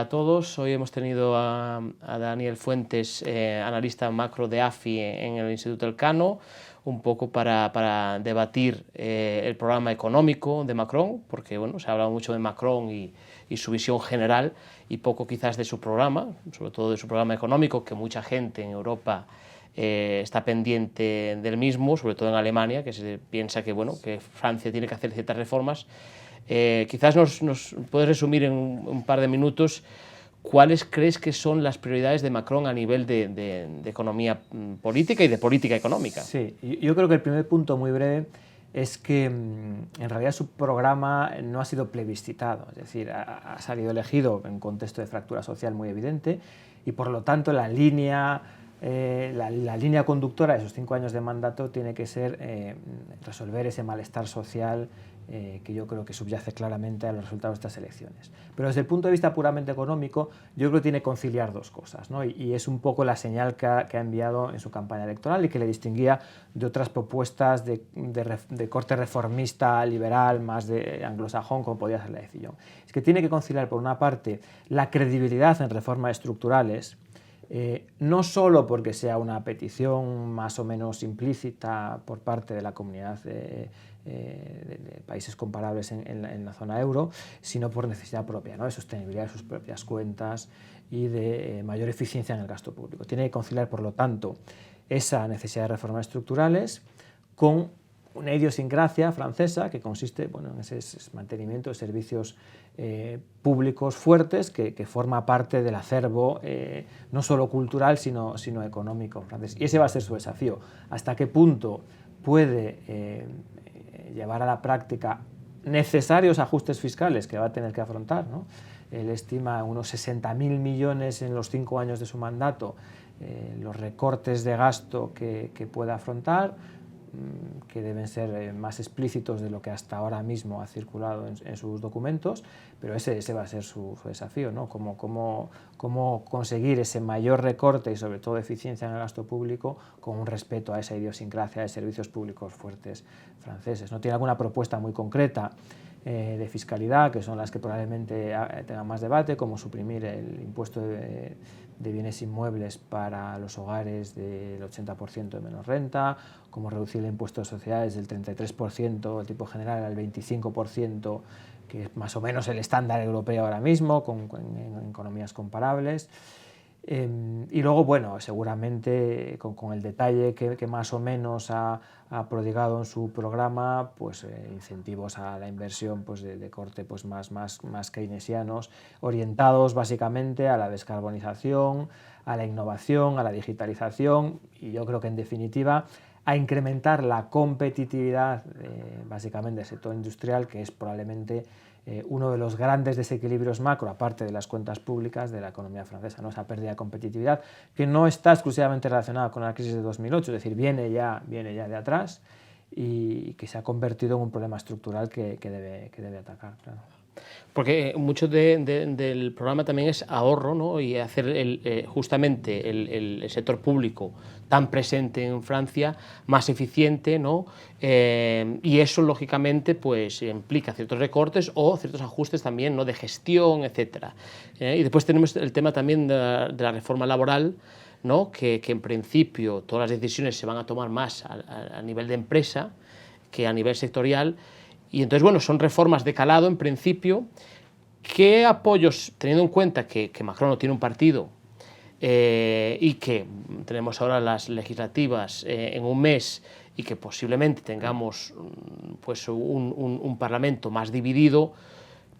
a todos. Hoy hemos tenido a Daniel Fuentes, analista macro de AFI en el Instituto Elcano, un poco para debatir el programa económico de Macron, porque bueno, se ha hablado mucho de Macron y su visión general y poco quizás de su programa, sobre todo de su programa económico, que mucha gente en Europa está pendiente del mismo, sobre todo en Alemania, que se piensa que, bueno, que Francia tiene que hacer ciertas reformas. Quizás nos puedes resumir en un par de minutos cuáles crees que son las prioridades de Macron a nivel de economía política y de política económica. Sí, yo creo que el primer punto muy breve es que en realidad su programa no ha sido plebiscitado, es decir, ha salido elegido en un contexto de fractura social muy evidente y por lo tanto la línea conductora de esos 5 años de mandato tiene que ser resolver ese malestar social que yo creo que subyace claramente a los resultados de estas elecciones. Pero desde el punto de vista puramente económico, yo creo que tiene que conciliar dos cosas, ¿no? y es un poco la señal que ha enviado en su campaña electoral y que le distinguía de otras propuestas de corte reformista, liberal, más de anglosajón, como podía ser la de Fillon. Es que tiene que conciliar, por una parte, la credibilidad en reformas estructurales, no solo porque sea una petición más o menos implícita por parte de la comunidad de países comparables en la zona euro, sino por necesidad propia, ¿no? De sostenibilidad de sus propias cuentas y de mayor eficiencia en el gasto público. Tiene que conciliar, por lo tanto, esa necesidad de reformas estructurales con una idiosincrasia francesa que consiste, bueno, en ese mantenimiento de servicios públicos fuertes que forma parte del acervo no solo cultural sino económico francés. Y ese va a ser su desafío. ¿Hasta qué punto puede llevar a la práctica necesarios ajustes fiscales que va a tener que afrontar, ¿no? Él estima unos 60.000 millones en los 5 años de su mandato, los recortes de gasto que pueda afrontar, que deben ser más explícitos de lo que hasta ahora mismo ha circulado en sus documentos, pero ese va a ser su desafío, ¿no? Cómo conseguir ese mayor recorte y sobre todo eficiencia en el gasto público con un respeto a esa idiosincrasia de servicios públicos fuertes franceses. ¿No tiene alguna propuesta muy concreta de fiscalidad, que son las que probablemente tengan más debate, como suprimir el impuesto de bienes inmuebles para los hogares del 80% de menos renta, como reducir el impuesto de sociedades del 33%, el tipo general, al 25%, que es más o menos el estándar europeo ahora mismo, en economías comparables. Y luego, bueno, seguramente con el detalle que más o menos ha prodigado en su programa, pues incentivos a la inversión pues de corte pues más keynesianos, orientados básicamente a la descarbonización, a la innovación, a la digitalización y yo creo que en definitiva a incrementar la competitividad básicamente del sector industrial, que es probablemente uno de los grandes desequilibrios macro, aparte de las cuentas públicas de la economía francesa, ¿no? Esa pérdida de competitividad que no está exclusivamente relacionada con la crisis de 2008, es decir, viene ya de atrás y que se ha convertido en un problema estructural que debe atacar, claro. Porque mucho del programa también es ahorro, ¿no? Y hacer justamente el sector público tan presente en Francia más eficiente, ¿no? Y eso lógicamente pues implica ciertos recortes o ciertos ajustes también, ¿no? De gestión, etcétera. Y después tenemos el tema también de la reforma laboral, ¿no? Que en principio todas las decisiones se van a tomar más a nivel de empresa que a nivel sectorial. Y entonces, bueno, son reformas de calado en principio. ¿Qué apoyos, teniendo en cuenta que Macron no tiene un partido y que tenemos ahora las legislativas en un mes y que posiblemente tengamos pues un parlamento más dividido,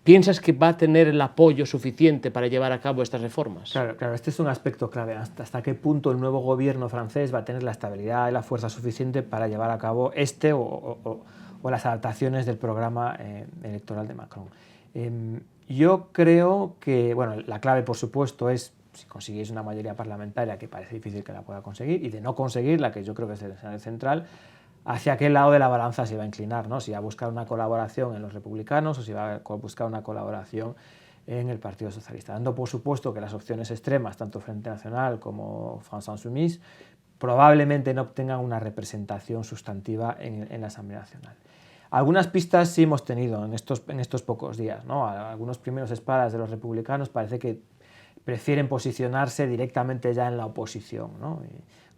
¿piensas que va a tener el apoyo suficiente para llevar a cabo estas reformas? Claro, este es un aspecto clave. ¿Hasta qué punto el nuevo gobierno francés va a tener la estabilidad y la fuerza suficiente para llevar a cabo o las adaptaciones del programa electoral de Macron? Yo creo que, bueno, la clave por supuesto es si conseguís una mayoría parlamentaria, que parece difícil que la pueda conseguir, y de no conseguirla, que yo creo que es el central, hacia qué lado de la balanza se va a inclinar, ¿no? Si va a buscar una colaboración en los republicanos o si va a buscar una colaboración en el Partido Socialista, dando por supuesto que las opciones extremas, tanto Frente Nacional como France Insoumise, probablemente no obtengan una representación sustantiva en la Asamblea Nacional. Algunas pistas sí hemos tenido en estos pocos días, ¿no? Algunos primeros espadas de los republicanos parece que prefieren posicionarse directamente ya en la oposición, ¿no?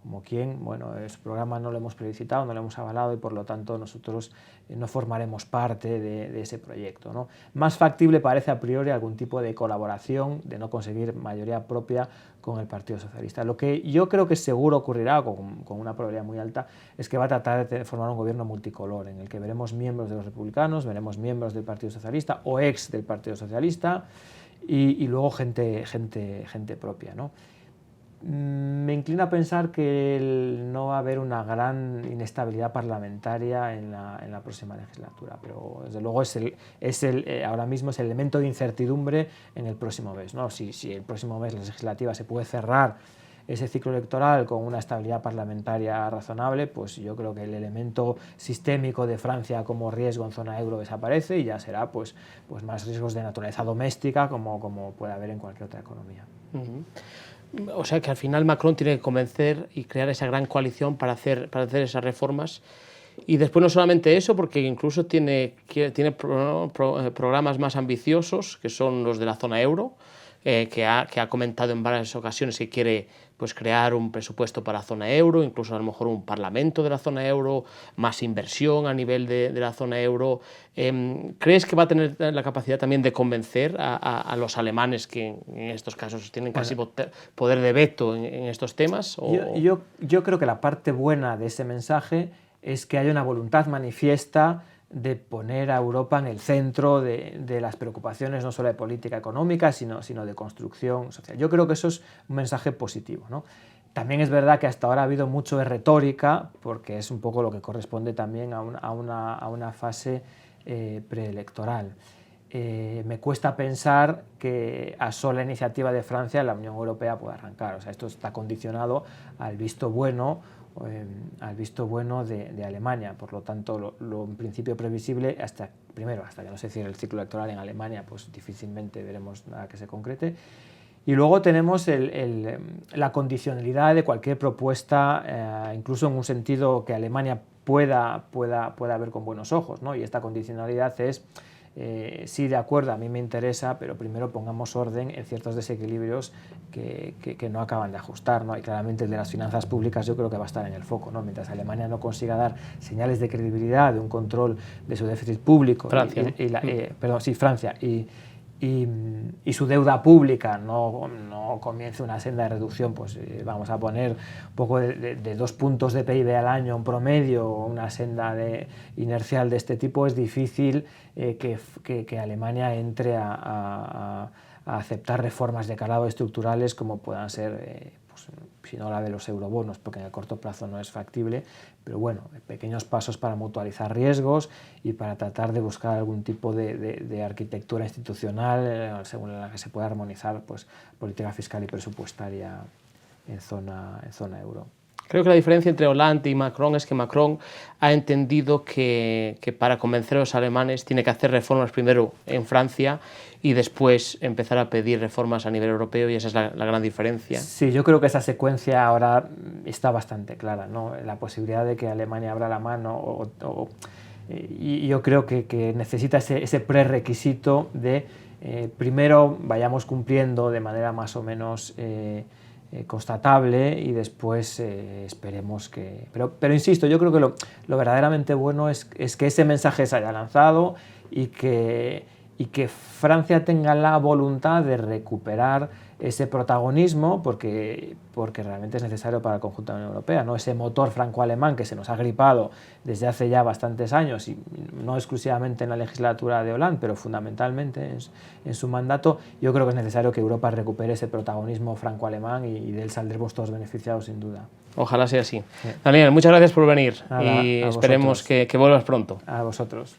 Como quien, bueno, su programa no lo hemos plebiscitado, no lo hemos avalado y por lo tanto nosotros no formaremos parte de ese proyecto, ¿no? Más factible parece a priori algún tipo de colaboración, de no conseguir mayoría propia con el Partido Socialista. Lo que yo creo que seguro ocurrirá, con una probabilidad muy alta, es que va a tratar de formar un gobierno multicolor, en el que veremos miembros de los republicanos, veremos miembros del Partido Socialista o ex del Partido Socialista y luego gente propia, ¿no? Me inclino a pensar que no va a haber una gran inestabilidad parlamentaria en la próxima legislatura, pero desde luego ahora mismo es el elemento de incertidumbre en el próximo mes, ¿no? Si el próximo mes la legislativa se puede cerrar ese ciclo electoral con una estabilidad parlamentaria razonable, pues yo creo que el elemento sistémico de Francia como riesgo en zona euro desaparece y ya será pues más riesgos de naturaleza doméstica como puede haber en cualquier otra economía. O sea que al final Macron tiene que convencer y crear esa gran coalición para hacer esas reformas. Y después no solamente eso, porque incluso tiene programas más ambiciosos, que son los de la zona euro, que ha comentado en varias ocasiones que quiere pues, crear un presupuesto para la zona euro, incluso a lo mejor un parlamento de la zona euro, más inversión a nivel de la zona euro. ¿Crees que va a tener la capacidad también de convencer a los alemanes, que en estos casos tienen casi poder de veto en estos temas? Yo creo que la parte buena de ese mensaje es que hay una voluntad manifiesta de poner a Europa en el centro de las preocupaciones no solo de política económica, sino de construcción social. Yo creo que eso es un mensaje positivo, ¿no? También es verdad que hasta ahora ha habido mucho de retórica, porque es un poco lo que corresponde también a una fase preelectoral. Me cuesta pensar que a sola iniciativa de Francia la Unión Europea pueda arrancar. O sea, esto está condicionado al visto bueno de Alemania. Por lo tanto, lo en principio previsible, hasta que no se cierre el ciclo electoral en Alemania, pues difícilmente veremos nada que se concrete. Y luego tenemos la condicionalidad de cualquier propuesta, incluso en un sentido que Alemania pueda ver con buenos ojos, ¿no? Y esta condicionalidad es, sí, de acuerdo, a mí me interesa, pero primero pongamos orden en ciertos desequilibrios que no acaban de ajustar, ¿no? Y claramente el de las finanzas públicas yo creo que va a estar en el foco, ¿no? Mientras Alemania no consiga dar señales de credibilidad, de un control de su déficit público, Francia, Francia, y su deuda pública no comience una senda de reducción, pues vamos a poner un poco de 2 puntos de PIB al año en promedio, una senda inercial de este tipo, es difícil que Alemania entre a aceptar reformas de calado estructurales como puedan ser, si no la de los eurobonos, porque en el corto plazo no es factible, pero bueno, pequeños pasos para mutualizar riesgos y para tratar de buscar algún tipo de arquitectura institucional según la que se pueda armonizar pues, política fiscal y presupuestaria en zona euro. Creo que la diferencia entre Hollande y Macron es que Macron ha entendido que para convencer a los alemanes tiene que hacer reformas primero en Francia y después empezar a pedir reformas a nivel europeo, y esa es la gran diferencia. Sí, yo creo que esa secuencia ahora está bastante clara, ¿no? La posibilidad de que Alemania abra la mano y yo creo que necesita ese prerequisito de primero vayamos cumpliendo de manera más o menos constatable y después esperemos que... Pero insisto, yo creo que lo verdaderamente bueno es que ese mensaje se haya lanzado y que Francia tenga la voluntad de recuperar ese protagonismo porque realmente es necesario para el conjunto de la Unión Europea, ¿no? Ese motor franco-alemán que se nos ha gripado desde hace ya bastantes años, y no exclusivamente en la legislatura de Hollande, pero fundamentalmente en su mandato. Yo creo que es necesario que Europa recupere ese protagonismo franco-alemán y de él saldremos todos beneficiados sin duda. Ojalá sea así. Sí. Daniel, muchas gracias por venir. Nada, y esperemos que vuelvas pronto. A vosotros.